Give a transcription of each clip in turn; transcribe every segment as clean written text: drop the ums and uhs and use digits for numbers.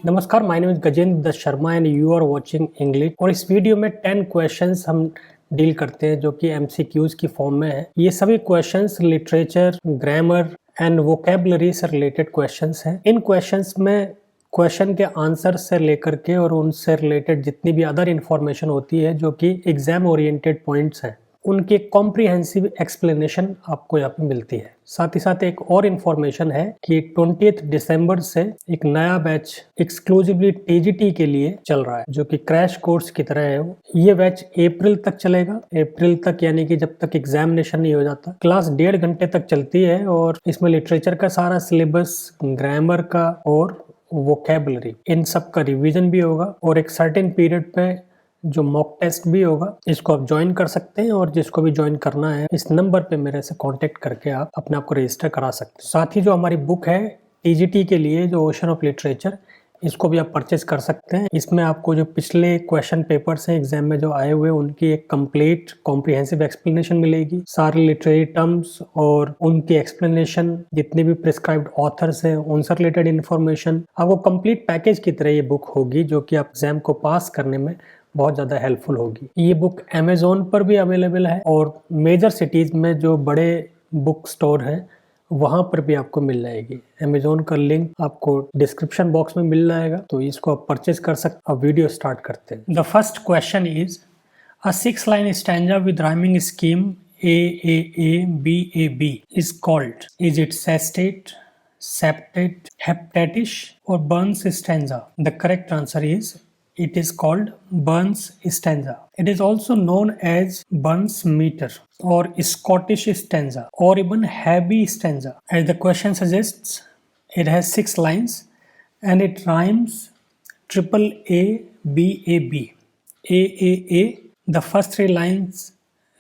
नमस्कार, my name is Gajendra Dutt Sharma and you are watching English. और इस वीडियो में 10 क्वेश्चंस हम डील करते हैं जो कि एमसीक्यूज की फॉर्म में है। ये सभी questions literature, grammar and vocabulary से रिलेटेड क्वेश्चंस हैं। इन क्वेश्चंस में क्वेश्चन के आंसर से लेकर के और उनसे रिलेटेड जितनी भी अदर इंफॉर्मेशन होती है जो कि एग्जाम ओरिएंटेड पॉइंट्स हैं, उनकी कॉम्प्रिहेंसिव एक्सप्लेनेशन आपको यहाँ पे मिलती है। साथ ही साथ एक और इन्फॉर्मेशन है कि 20 दिसंबर से एक नया बैच एक्सक्लूसिवली टीजीटी के लिए चल रहा है, जो कि क्रैश कोर्स की तरह है। ये बैच अप्रैल तक चलेगा। अप्रैल तक यानी कि जब तक एग्जामिनेशन नहीं हो जाता। क्लास 1.5 घंटे तक चलती है और इसमें लिटरेचर का सारा सिलेबस, ग्रामर का और वोकेबलरी, इन सब का रिवीजन भी होगा और एक सर्टेन पीरियड पे जो मॉक टेस्ट भी होगा। इसको आप ज्वाइन कर सकते हैं और जिसको भी ज्वाइन करना है इस नंबर पे मेरे से कांटेक्ट करके आप अपने आप को रजिस्टर करा सकते हैं। साथ ही जो हमारी बुक है टीजीटी के लिए, जो ओशन ऑफ लिटरेचर, इसको भी आप परचेज कर सकते हैं। इसमें आपको जो पिछले क्वेश्चन पेपर्स हैं एग्जाम में जो आए हुए, उनकी एक कंप्लीट कॉम्प्रिहेंसिव एक्सप्लेनेशन मिलेगी। सारे लिटरेरी टर्म्स और उनकी एक्सप्लेनेशन, जितने भी प्रिस्क्राइब्ड ऑथर्स हैं उनसे रिलेटेड इन्फॉर्मेशन, आपको कंप्लीट पैकेज की तरह ये बुक होगी जो कि आप एग्जाम को पास करने में बहुत ज़्यादा हेल्पफुल होगी। ये बुक अमेज़ॉन पर भी अवेलेबल है और मेजर सिटीज़ में जो बड़े बुक स्टोर हैं वहाँ पर भी आपको मिल जाएगी। अमेज़ॉन का लिंक आपको डिस्क्रिप्शन बॉक्स में मिल जाएगा, तो इसको आप परचेज कर सकते। अब वीडियो स्टार्ट करते हैं। The first question is a 6 line stanza with rhyming scheme A B A B is called, is it sestet, septet, heptatish or Burns stanza? The correct answer is it is called Burns stanza. It is also known as Burns meter or Scottish stanza or even Abbey stanza. As the question suggests, it has 6 lines and it rhymes triple A B A B. A. The first 3 lines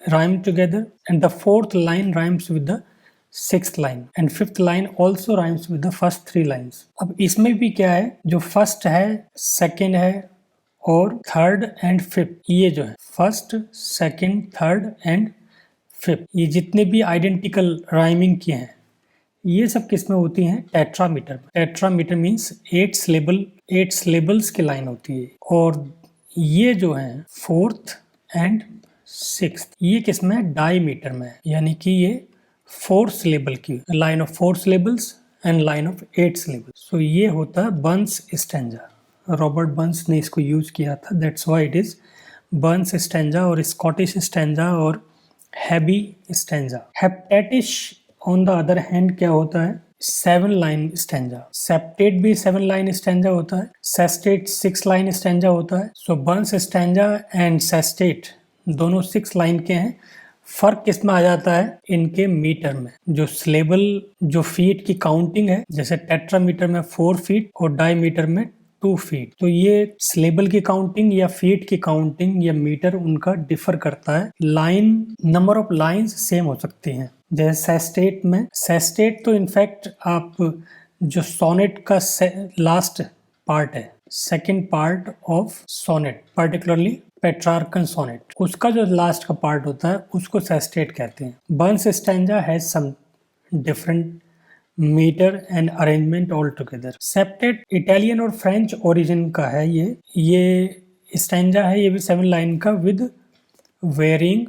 rhyme together and the 4th line rhymes with the 6th line and 5th line also rhymes with the first 3 lines. अब इसमें भी क्या है, जो first है, second है और third and fifth, ये जो है first, second, third and fifth, ये जितने भी आइडेंटिकल राइमिंग किए हैं ये सब किस में होती हैं? टेट्रामीटर में। टेट्रामीटर मीन्स 8 सिलेबल्स की लाइन होती है। और ये जो है फोर्थ एंड सिक्स्थ, ये किस में? डाईमीटर में, यानी कि ये 4 सिलेबल की line of 4 syllables and line of 8 syllables. So ये होता है बर्न्स स्टैंजा। रॉबर्ट बर्न्स ने इसको यूज किया था, that's why it is Burns stanza और स्कॉटिश स्टैंजा और Habbie stanza. Heptastich on the other hand क्या होता है? 7 लाइन स्टैंजा। सेप्टेट भी 7 लाइन स्टैंजा होता है। सेस्टेट 6 लाइन स्टैंजा होता है। सो बर्न्स स्टैंजा एंड सेस्टेट दोनों 6 लाइन के हैं। फर्क किस में आ जाता है? इनके मीटर में। जो सिलेबल, जो फीट की काउंटिंग है, जैसे टेट्रामीटर में 4 फीट और डाईमीटर में 2 फीट, तो ये सिलेबल की काउंटिंग या फीट की काउंटिंग या मीटर उनका डिफर करता है। Line, number of lines same हो सकती हैं। जैसे सेस्टेट में, सेस्टेट तो इनफैक्ट आप जो सोनेट का लास्ट पार्ट है, second part of sonnet, particularly Petrarchan sonnet, उसका जो लास्ट का पार्ट होता है उसको सेस्टेट कहते हैं। Burns stanza has some different metre and arrangement all together. Septet Italian और फ्रेंच ओरिजिन का है। ये स्टैंजा है, ये भी 7 लाइन का with varying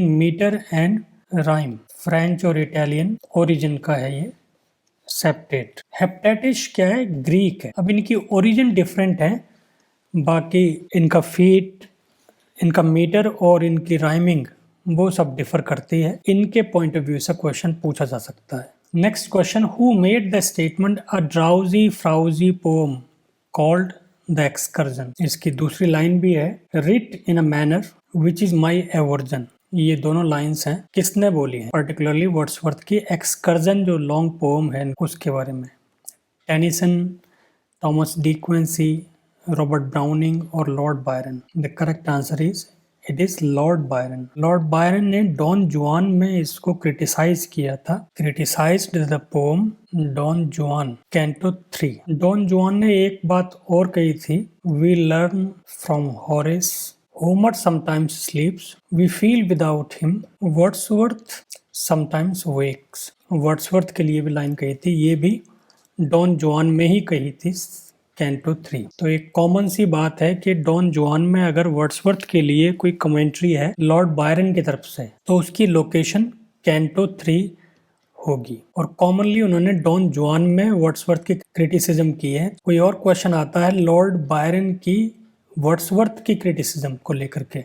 metre and rhyme. French और इटालियन ओरिजिन का है ये सेप्टेट। हेप्टेटिश क्या है? ग्रीक है। अब इनकी ओरिजिन डिफरेंट है, बाकी इनका फीट, इनका मीटर और इनकी राइमिंग वो सब डिफर करती है। इनके पॉइंट ऑफ व्यू से क्वेश्चन पूछा जा सकता है। Next question, who made the statement a drowsy frowzy poem called the Excursion? इसकी दूसरी लाइन भी है, writ in a manner which is my aversion. ये दोनों लाइंस हैं, किसने बोली है? पर्टिकुलरली वर्ड्सवर्थ की एक्सकर्जन जो लॉन्ग पोम है उसके बारे में। Tennyson, Thomas De Quincey, Robert Browning और Lord Byron. The correct answer is it is Lord Byron. Lord Byron ने डॉन जुआन में इसको क्रिटिसाइज किया था। Criticised the poem Don Juan, canto 3। डॉन जुआन ने एक बात और कही थी, we learn from Horace, Homer sometimes sleeps, we feel without him, Wordsworth sometimes wakes. Wordsworth के लिए भी लाइन कही थी, ये भी डॉन जुआन में ही कही थी, कैंटो 3। तो एक कॉमन सी बात है कि डॉन जुआन में अगर वर्ड्सवर्थ के लिए कोई कमेंट्री है लॉर्ड बायरन की तरफ से तो उसकी लोकेशन कैंटो 3 होगी। और कॉमनली उन्होंने डॉन जुआन में वर्ड्सवर्थ की क्रिटिसिज्म की है। कोई और क्वेश्चन आता है लॉर्ड बायरन की वर्ड्सवर्थ की क्रिटिसिज्म को लेकर के,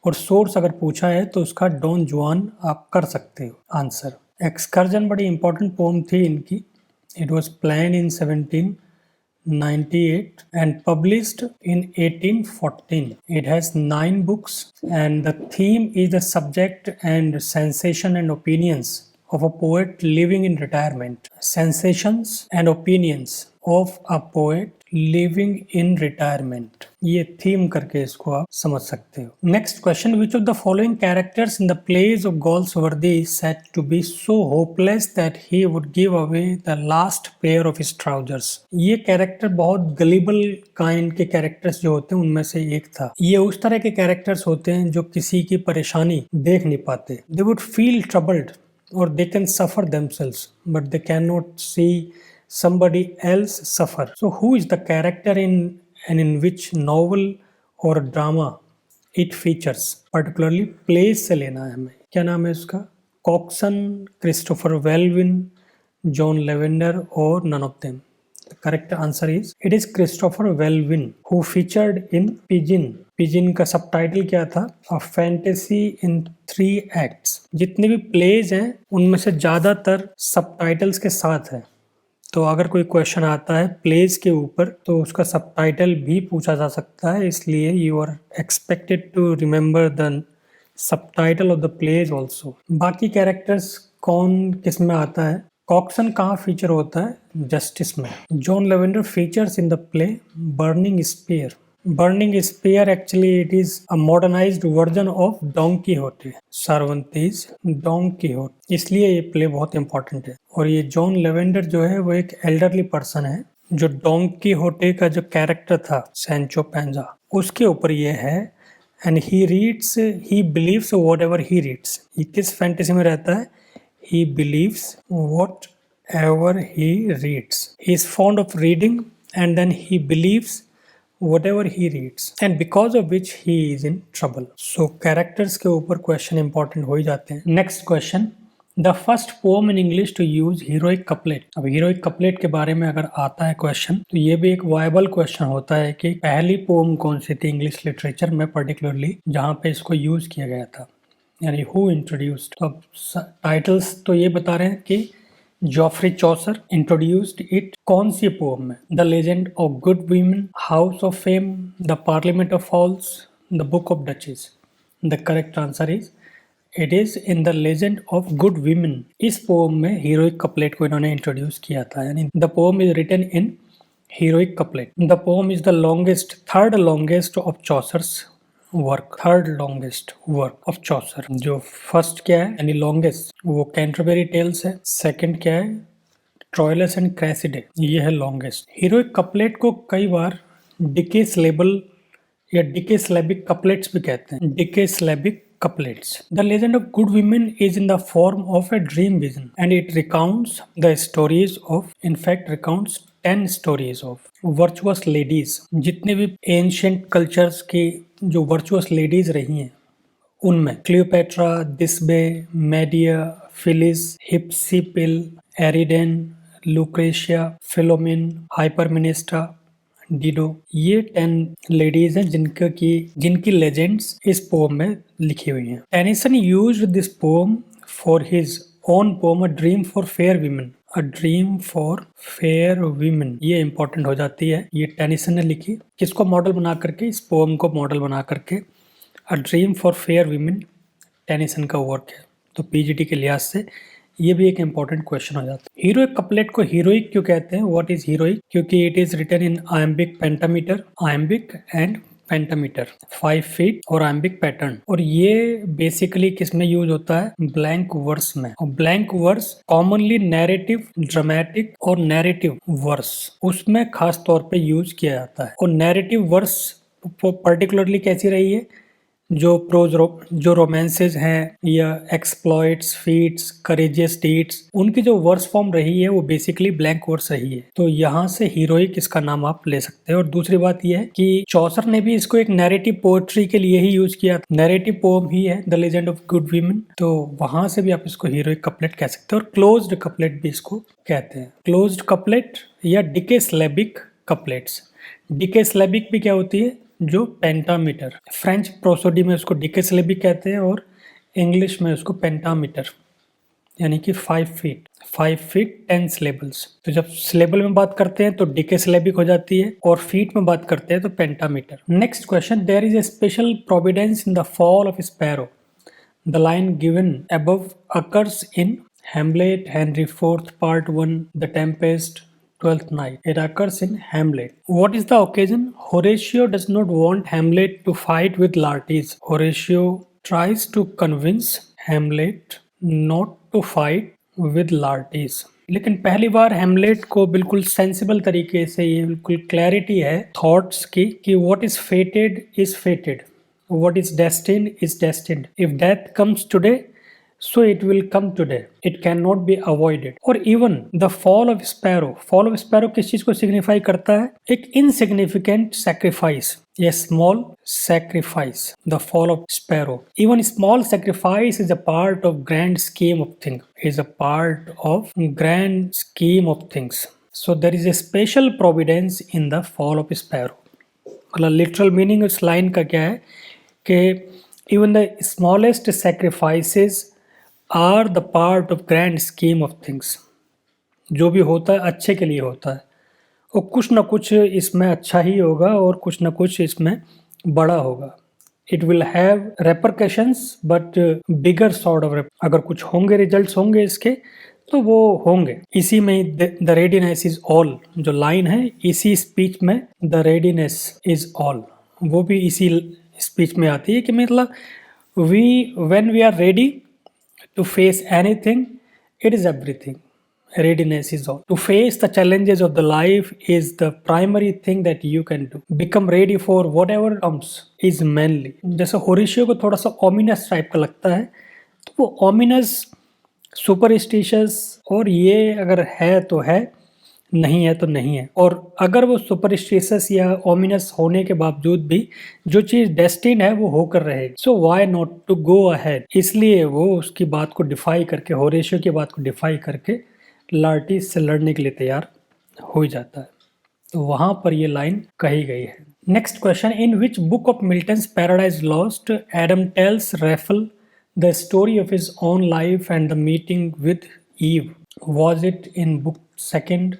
और सोर्स अगर पूछा है तो उसका डॉन जुआन आप कर सकते हो आंसर। एक्सकर्जन बड़ी इंपॉर्टेंट पोम थी इनकी। It was plan in 1798 and published in 1814. It has 9 books and the theme is the subject and sensation and opinions of a poet living in retirement. Sensations and opinions of a poet living in retirement, ये theme करके इसको आप समझ सकते हो। Next question, which of the following characters in the plays of Galsworthy is said to be so hopeless that he would give away the last pair of his trousers. ये character बहुत gullible kind के characters जो होते हैं उनमें से एक था। ये उस तरह के कैरेक्टर्स होते हैं जो किसी की परेशानी देख नहीं पाते। They would feel troubled or they can suffer themselves but they cannot see somebody else suffer. So who is the character in which novel or drama it features? Particularly plays से लेना है हमें। क्या नाम है उसका? कॉक्सन, क्रिस्टोफर वेलविन, जॉन लेवेंडर और none of them. The correct answer is it is Christopher Welwyn who featured in Pigeon. Pigeon का सबटाइटल क्या था? A Fantasy in 3 Acts. जितने भी प्लेज हैं उनमें से ज्यादातर सबटाइटल्स के साथ है। तो अगर कोई क्वेश्चन आता है प्लेज के ऊपर तो उसका सबटाइटल भी पूछा जा सकता है, इसलिए you are expected to remember the subtitle of the plays also. बाकी कैरेक्टर्स कौन किस में आता है? कॉक्सन कहाँ फीचर होता है? जस्टिस में। John Lavender features in the play Burning Spear. Burning Spear actually it is a modernized version of Don Quixote, Cervantes Don Quixote, इसलिए ये प्ले बहुत इंपॉर्टेंट है। और ये जॉन लेवेंडर जो है वो एक एल्डरली पर्सन है जो डॉन कीहोटे का जो कैरेक्टर था सैंचो पैंजा उसके ऊपर ये है। And he reads, he believes whatever he reads. ये किस फैंटेसी में रहता है? He believes whatever he reads. He is fond of reading and then he believes whatever he reads and because of which he is in trouble. So characters के ऊपर question important हो ही जाते हैं। Next question, the first poem in English to use heroic couplet. अब heroic couplet के बारे में अगर आता है question तो ये भी एक viable question होता है कि पहली poem कौन सी थी English literature में particularly जहाँ पे इसको use किया गया था, यानी हु इंट्रोड्यूस्ड। तो अब टाइटल्स तो ये बता रहे हैं कि जॉफ्री चॉसर इंट्रोड्यूस्ड इट कौन सी पोम में? The Legend of Good Women, House of Fame, the Parliament of Fowls, the Book of Duchess. The correct answer is it is in the Legend of Good Women. इस poem में heroic couplet को इन्होंने introduce किया था, यानी the poem is written in heroic couplet. The poem is the longest, third longest of Chaucer's work, third longest work of Chaucer. जो first क्या है यानी लॉन्गेस्ट वो कैंटरबरी टेल्स है, सेकंड क्या है ट्रोइलस एंड क्रेसिडे, ये है लॉन्गेस्ट। हीरोइक कपलेट को कई बार डिकेस्लेबल या डिकेस्लेबिक कपलेट्स भी कहते हैं, डिकेस्लेबिक couplets. The legend of good women is in the form of a dream vision and it recounts the stories of, in fact recounts 10 stories of virtuous ladies. जितने भी ancient cultures की जो virtuous ladies रही हैं उनमें Cleopatra, दिस्बे, media, Phyllis, हिप्सिपिल, एरिडेन, लुक्रेशिया, Philomin, हाइपरमिनिस्ट्रा, डिडो, ये 10 ladies हैं जिनकी लेजेंड्स इस पोम में लिखी हुई हैं। Tennyson used this poem for his own poem a dream for fair women, a dream for fair women, ये इंपॉर्टेंट हो जाती है। ये टेनिसन ने लिखी, किसको मॉडल बना करके? इस पोम को मॉडल बना करके। अ dream for fair women Tennyson का वर्क है, तो पीजीटी के लिहाज से ये भी एक इंपॉर्टेंट क्वेश्चन हो जाता है। हीरोइक कपलेट को हीरोइक क्यों कहते हैं? What is heroic? क्योंकि it is written in iambic pentameter, iambic and pentameter, 5 feet और आयम्बिक पैटर्न। और ये बेसिकली किस में यूज होता है? ब्लैंक वर्स में। और blank verse commonly narrative, dramatic और नैरेटिव वर्स उसमें खास तौर पे यूज किया जाता है। और नैरेटिव वर्स पर्टिकुलरली कैसी रही है? जो रोमांसेस हैं या एक्सप्लॉइट्स, फीट्स, करेजियस डीड्स, उनकी जो वर्स फॉर्म रही है वो बेसिकली ब्लैंक वर्स रही है। तो यहाँ से हीरोइक इसका नाम आप ले सकते हैं। और दूसरी बात यह है कि चौसर ने भी इसको एक नैरेटिव पोएट्री के लिए ही यूज किया। नैरेटिव पोएम ही है the Legend of Good women, तो वहां से भी आप इसको हीरोइक कपलेट कह सकते हैं। और क्लोज्ड कपलेट भी इसको कहते हैं। क्लोज्ड कपलेट या डिकेसिलेबिक कपलेट्स। डिकेसिलेबिक भी क्या होती है? जो पेंटामीटर। फ्रेंच प्रोसोडी में उसको डिकेसिलेबिक कहते हैं और इंग्लिश में उसको पेंटामीटर, यानी कि 5 फीट 10 सिलेबल्स। तो जब सिलेबल में बात करते हैं तो डिकेसिलेबिक हो जाती है और फीट में बात करते हैं तो pentameter. Next question, there is a special providence in the fall of sparrow. The line given above occurs in Hamlet, Henry IV, Part 1, The Tempest, Twelfth Night. It occurs in Hamlet. What is the occasion? Horatio does not want Hamlet to fight with Laertes. Horatio tries to convince Hamlet not to fight with Laertes. लेकिन पहली बार हेमलेट को बिल्कुल sensible तरीके से, ये बिल्कुल clarity है thoughts की कि what is fated is fated, what is destined is destined. If death comes today, so it will come today. It cannot be avoided. और even the fall of sparrow. Fall of sparrow किस चीज को signify करता है? एक insignificant sacrifice. A small sacrifice. The fall of sparrow. Even small sacrifice is a part of grand scheme of things. Is a part of grand scheme of things. So there is a special providence in the fall of sparrow. मतलब literal meaning उस line का क्या है कि even the smallest sacrifices are the part of grand scheme of things. जो भी होता है अच्छे के लिए होता है और कुछ ना कुछ इसमें अच्छा ही होगा और कुछ ना कुछ इसमें बड़ा होगा। It will have repercussions but bigger sort of, अगर कुछ होंगे रिजल्ट्स होंगे इसके तो वो होंगे। इसी में द रेडीनेस इज ऑल, जो लाइन है इसी स्पीच में द रेडीनेस इज ऑल, वो भी इसी स्पीच में आती है कि मतलब when we are ready to face anything, it is everything. Readiness is all. To face the challenges of the life is the primary thing that you can do. Become ready for whatever comes is manly. जैसे Horatio को थोड़ा सा ominous type का लगता है, तो वो ominous, superstitious, और ये अगर है तो है, नहीं है तो नहीं है। और अगर वो सुपरस्टिशियस या ओमिनस होने के बावजूद भी जो चीज डेस्टिन है वो होकर रहेगी। So why not to go ahead, इसलिए वो उसकी बात को डिफाई करके, होरेशियो की बात को डिफाई करके लार्टिस से लड़ने के लिए तैयार हो जाता है। तो वहां पर ये लाइन कही गई है। Next question, in which book of Milton's Paradise Lost Adam tells Raphael the story of his own life and the meeting with Eve? Was it in book second,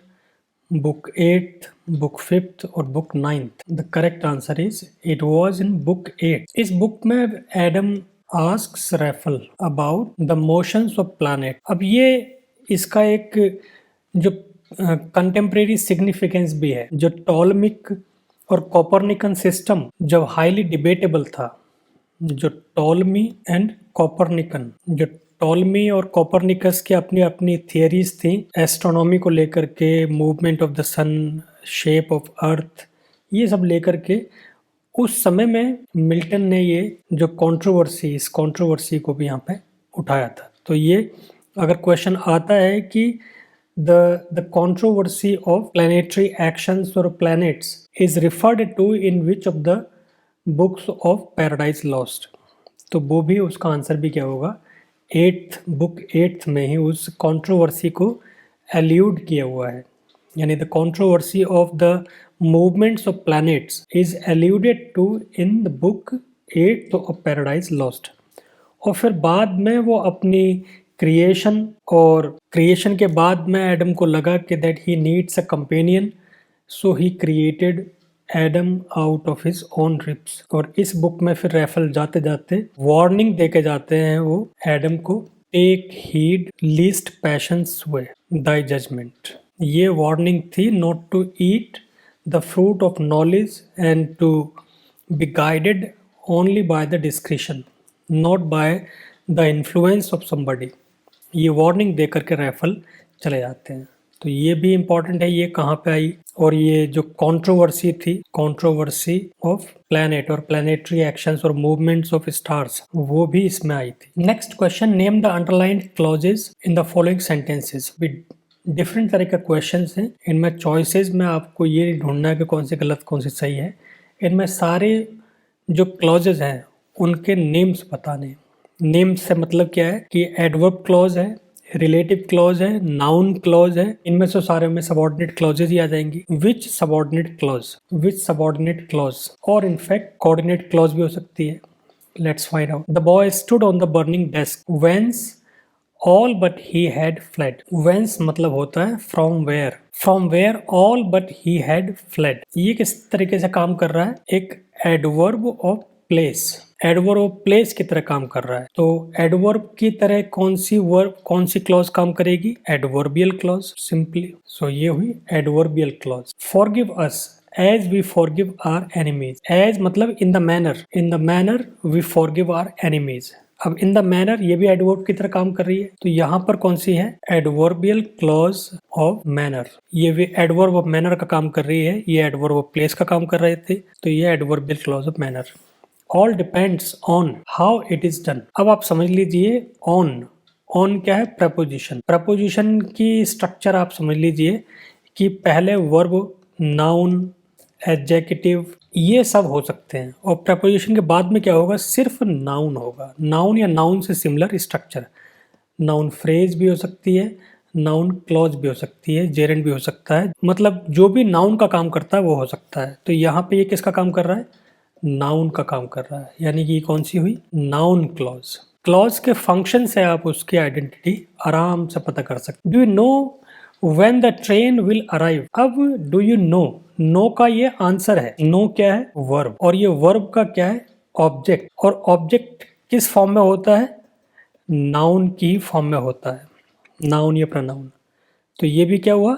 book 8th, book 5th और book 9th? The correct answer is it was in book 8. इस book में Adam asks raffle about the motions of planet. अब ये इसका एक जो contemporary significance भी है। जो टॉलमिक और कोपरनिकन सिस्टम जब हाईली डिबेटेबल था, जो टॉलमी एंड कोपरनिकन, जो टॉलमी और कोपरनिकस की अपनी अपनी थियरीज थी एस्ट्रोनॉमी को लेकर के, movement of the sun, shape of earth, ये सब लेकर के उस समय में मिल्टन ने ये जो कंट्रोवर्सी, इस कंट्रोवर्सी को भी यहाँ पे उठाया था। तो ये अगर क्वेश्चन आता है कि the controversy of planetary actions और planets is referred to in which of the books of Paradise Lost, तो वो भी उसका आंसर भी क्या होगा? बुक 8th में ही उस कंट्रोवर्सी को एल्यूड किया हुआ है। यानी the controversy of the movements of planets is alluded to in the book 8th of Paradise Lost. और फिर बाद में वो अपनी क्रिएशन, और क्रिएशन के बाद में एडम को लगा कि that he needs a companion, so he created Adam out of his own ribs. और इस बुक में फिर रैफल जाते जाते वार्निंग दे के जाते हैं वो एडम को, take heed lest passions sway thy judgement. ये वार्निंग थी not to eat the fruit of knowledge and to be guided only by the discretion, not by the influence of somebody. ये warning दे करके Raphael चले जाते हैं। तो ये भी इंपॉर्टेंट है, ये कहाँ पे आई। और ये जो कंट्रोवर्सी थी, कंट्रोवर्सी ऑफ प्लैनेट और प्लैनेटरी एक्शंस और मूवमेंट्स ऑफ स्टार्स, वो भी इसमें आई थी। Next question, name the underlined clauses in the following sentences. Different तरह के क्वेश्चंस हैं, इनमें चॉइसेस में आपको ये ढूंढना है कि कौन सी गलत कौन सी सही है। इनमें सारे जो क्लॉजेज हैं उनके नेम्स बताने। नेम्स से मतलब क्या है कि एडवर्ब क्लॉज है, रिलेटिव क्लॉज है, नाउन क्लॉज है, इनमें से सारे में सबऑर्डिनेट क्लॉजेज ही आ जाएंगी। Which subordinate clause, which subordinate clause, और इनफैक्ट कोऑर्डिनेट क्लॉज भी हो सकती है। Let's find out. The boy stood on the burning desk whence all but he had fled. Whence मतलब होता है from where, from where all but he had fled. ये किस तरीके से काम कर रहा है, एक adverb of place, adverb of place की तरह काम कर रहा है। तो एडवर्ब की तरह कौन सी वर्ब, कौन सी क्लॉज काम करेगी, एडवर्बियल क्लॉज सिंपली। सो ये हुई adverbial clause. Forgive us as we forgive our enemies. As मतलब in the manner, in the manner we forgive our enemies. अब इन द मैनर ये भी एडवर्ब की तरह काम कर रही है, तो यहाँ पर कौन सी है, एडवर्बियल क्लॉज ऑफ मैनर। ये भी एडवर्ब ऑफ मैनर का काम कर रही है, ये एडवर्ब ऑफ प्लेस का काम कर रहे थे, तो ये adverbial clause of manner. All depends on how it is done. अब आप समझ लीजिए ऑन, ऑन क्या है, प्रपोजिशन। प्रपोजिशन की स्ट्रक्चर आप समझ लीजिए कि पहले वर्ब, नाउन, एडजेक्टिव, ये सब हो सकते हैं, और प्रपोजिशन के बाद में क्या होगा, सिर्फ नाउन होगा। नाउन या नाउन से सिमिलर स्ट्रक्चर, नाउन फ्रेज भी हो सकती है, नाउन क्लॉज भी हो सकती है, जेरेंड भी हो सकता है, मतलब जो भी नाउन का काम करता है वो हो सकता है। तो यहाँ पे ये किसका काम कर रहा है, नाउन का काम कर रहा है, यानी कि कौन सी हुई, नाउन क्लॉज। क्लॉज के फंक्शन से आप उसकी आइडेंटिटी आराम से पता कर सकते। Do you know when the train will arrive. अब डू यू नो, नो का ये आंसर है, नो क्या है, वर्ब, और ये वर्ब का क्या है, ऑब्जेक्ट। और ऑब्जेक्ट किस फॉर्म में होता है, नाउन की फॉर्म में होता है, नाउन या प्रोनाउन। तो ये भी क्या हुआ,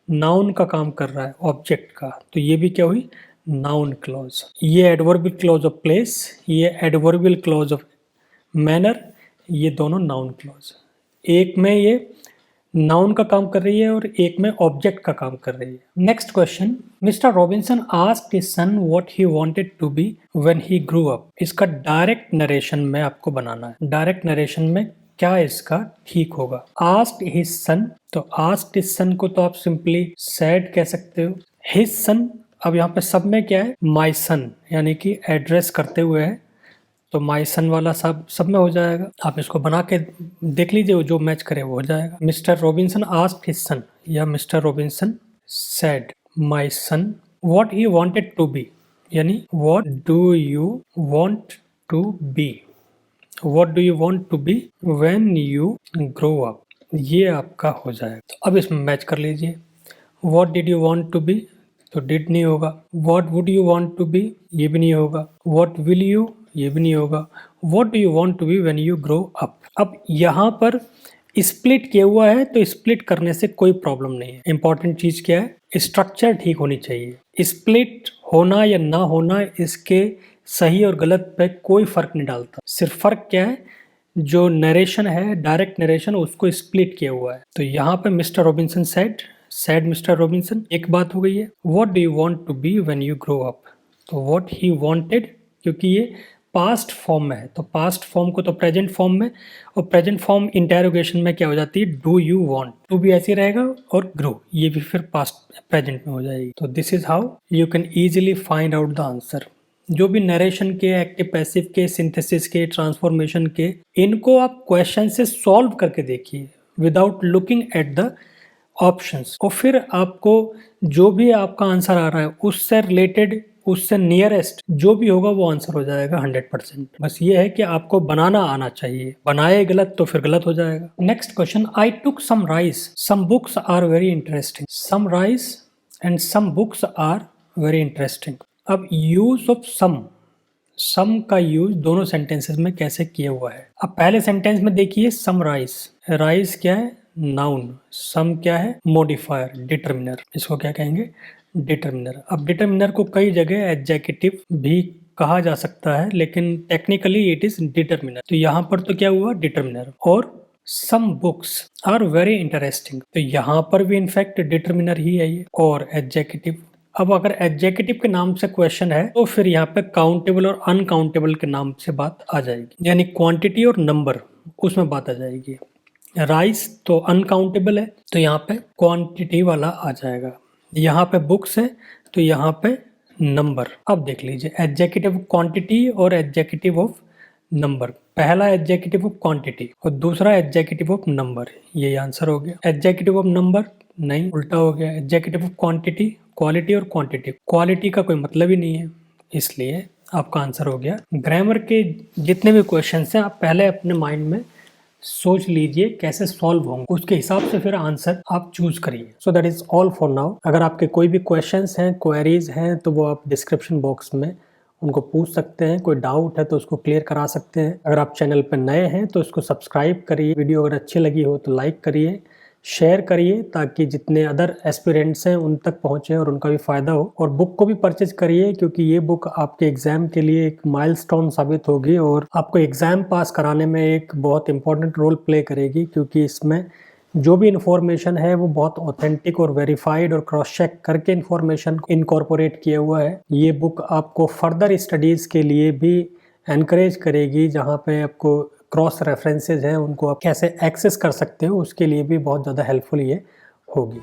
नाउन का काम कर रहा है, ऑब्जेक्ट का, तो ये भी क्या हुई, नाउन क्लॉज। ये एडवर्बियल क्लॉज ऑफ प्लेस, ये एडवर्बियल क्लॉज ऑफ मैनर, ये दोनों नाउन क्लॉज। एक में ये नाउन का काम कर रही है और एक में ऑब्जेक्ट का काम कर रही है। Next question, mister Robinson asked his son what he wanted to be when he grew up. इसका डायरेक्ट नरेशन में आपको बनाना है। डायरेक्ट नरेशन में क्या इसका ठीक होगा, आस्क्ड हिज सन, तो आस्क्ड हिज सन को तो आप सिंपली सैड कह सकते हो। हिज सन, अब यहाँ पे सब में क्या है, माई सन, यानी कि एड्रेस करते हुए है, तो माई सन वाला सब में हो जाएगा। आप इसको बना के देख लीजिए, जो मैच करे वो हो जाएगा। Mister Robinson asked his son, या mister Robinson said my son what he wanted to be, यानी what do you want to be, what do you want to be when you grow up, ये आपका हो जाएगा। तो अब इसमें match कर लीजिए। What did you want to be, तो डिड नहीं होगा। What would you want to be, ये भी नहीं होगा। व्हाट विल यू, ये भी नहीं होगा। What do you want to be when you grow up. अब यहाँ पर स्प्लिट किया हुआ है, तो स्प्लिट करने से कोई प्रॉब्लम नहीं है। इंपॉर्टेंट चीज क्या है, स्ट्रक्चर ठीक होनी चाहिए। स्प्लिट होना या ना होना इसके सही और गलत पे कोई फर्क नहीं डालता। सिर्फ फर्क क्या है, जो नरेशन है, डायरेक्ट नरेशन, उसको स्प्लिट किया हुआ है। तो यहाँ पे mister Robinson said mister Robinson, एक बात हो गई है। What do you want to be when you grow up, तो व्हाट ही वांटेड, क्योंकि ये पास्ट फॉर्म में है, तो पास्ट फॉर्म को तो प्रेजेंट फॉर्म में, और प्रेजेंट फॉर्म इंटेरोगेशन में क्या हो जाती है, डू यू वांट, टू भी ऐसे रहेगा, और ग्रो ये भी फिर पास्ट प्रेजेंट में हो जाएगी। तो this is how you can easily find out the answer. जो भी नरेशन के, एक्टिव पैसिव के, सिंथेसिस के, ट्रांसफॉर्मेशन के, इनको आप क्वेश्चन से सॉल्व करके देखिए without looking at the options, और फिर आपको जो भी आपका आंसर आ रहा है उससे रिलेटेड, उससे नियरेस्ट जो भी होगा वो आंसर हो जाएगा 100%। बस ये है कि आपको बनाना आना चाहिए, बनाए गलत तो फिर गलत हो जाएगा। Next question, I took some rice, some books are very interesting. Some rice and some books are very interesting. अब यूज ऑफ सम का यूज दोनों सेंटेंसेस में कैसे किया हुआ है। अब पहले सेंटेंस में देखिए, सम राइस, राइस क्या है, नाउन, सम क्या है, मॉडिफायर, डिटर्मिनर, इसको क्या कहेंगे, डिटर्मिनर। अब डिटर्मिनर को कई जगह एडजेक्टिव भी कहा जा सकता है, लेकिन टेक्निकली इट इज डिटर्मिनर। तो यहाँ पर तो क्या हुआ, डिटर्मिनर, और some books are very interesting, तो यहाँ पर भी इनफैक्ट डिटर्मिनर ही है ये। और एडजेक्टिव, अब अगर एडजेक्टिव के नाम से क्वेश्चन है तो फिर यहाँ पे काउंटेबल और अनकाउंटेबल के नाम से बात आ जाएगी, यानी क्वांटिटी और नंबर उसमें बात आ जाएगी। राइस तो अनकाउंटेबल है, तो यहाँ पे क्वांटिटी वाला आ जाएगा। यहाँ पे बुक्स है तो यहाँ पे नंबर। अब देख लीजिए एडजेक्टिव क्वांटिटी और एडजेक्टिव ऑफ नंबर, पहला एडजेक्टिव ऑफ क्वांटिटी और दूसरा एडजेक्टिव ऑफ नंबर, ये आंसर हो गया। एडजेक्टिव ऑफ नंबर नहीं, उल्टा हो गया। एडजेक्टिव ऑफ क्वांटिटी, क्वालिटी और क्वांटिटी, क्वालिटी का कोई मतलब ही नहीं है, इसलिए आपका आंसर हो गया। ग्रामर के जितने भी क्वेश्चन हैं आप पहले अपने माइंड में सोच लीजिए कैसे सॉल्व होंगे, उसके हिसाब से फिर आंसर आप चूज करिए। So that is all for now. अगर आपके कोई भी क्वेश्चंस हैं, क्वेरीज हैं, तो वो आप डिस्क्रिप्शन बॉक्स में उनको पूछ सकते हैं। कोई डाउट है तो उसको क्लियर करा सकते हैं। अगर आप चैनल पर नए हैं तो इसको सब्सक्राइब करिए। वीडियो अगर अच्छी लगी हो तो लाइक करिए, शेयर करिए, ताकि जितने अदर एस्पिरेंट्स हैं उन तक पहुंचे और उनका भी फायदा हो। और बुक को भी परचेज करिए, क्योंकि ये बुक आपके एग्जाम के लिए एक माइलस्टोन साबित होगी और आपको एग्जाम पास कराने में एक बहुत इंपॉर्टेंट रोल प्ले करेगी, क्योंकि इसमें जो भी इंफॉर्मेशन है वो बहुत ऑथेंटिक और वेरीफाइड और क्रॉस चेक करके इंफॉर्मेशन इनकॉर्पोरेट किया हुआ है। ये बुक आपको फर्दर स्टडीज के लिए भी एनकरेज करेगी, जहाँ पे आपको क्रॉस रेफरेंसेज हैं उनको आप कैसे एक्सेस कर सकते हो उसके लिए भी बहुत ज़्यादा हेल्पफुल ये होगी।